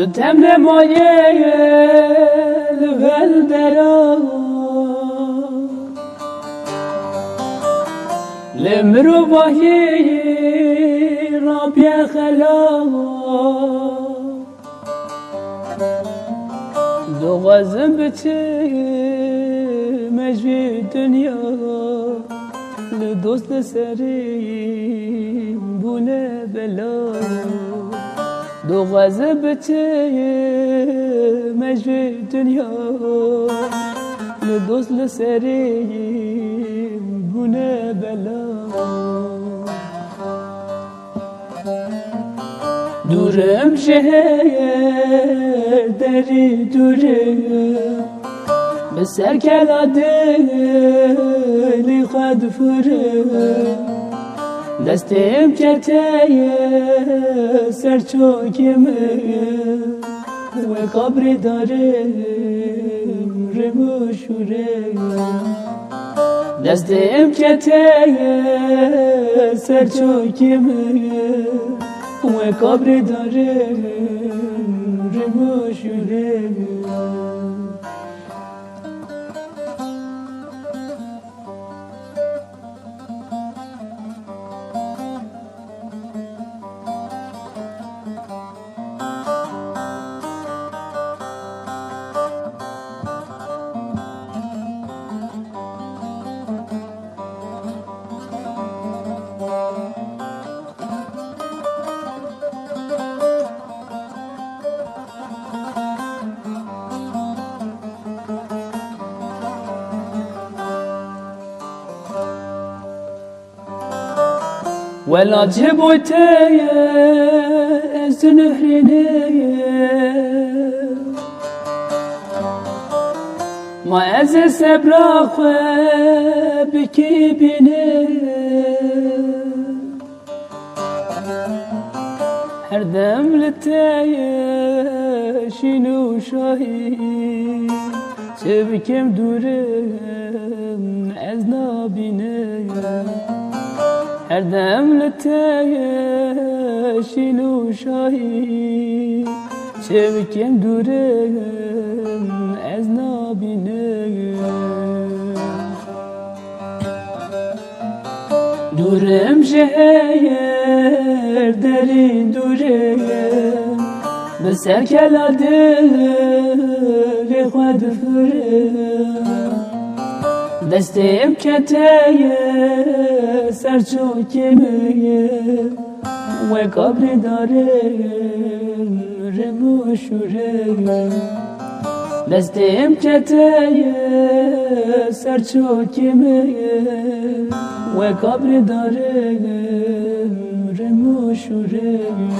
تمر مایه ول درا لمرو باهی رابی خلا دو غزم بچه مجوی دنیا لدوست سری بونه بلا دو غزه بچه مجوی دنیا لدوست لسری بونه بلا دورم شهر دری دورم بسر کلا دلی خود فرم دستم کتای سر چوکم و قبر دارم رموشورم دستم کتای سر چوکم و قبر دارم رموشورم ولا جبوتي زنهريني ما أزل سبراخ بكي بيني هردم لتاي شنو شاهي تبكم دورم أزنا بيني هر دم لتای شینو شاهی چه بکم دورم از نابینه دورم شهر درین دورم بسر کلا دل خود فرم دستم کتای سر چوکم و قبر دارم رموشورم دستم کتای سر چوکم و قبر دارم رموشورم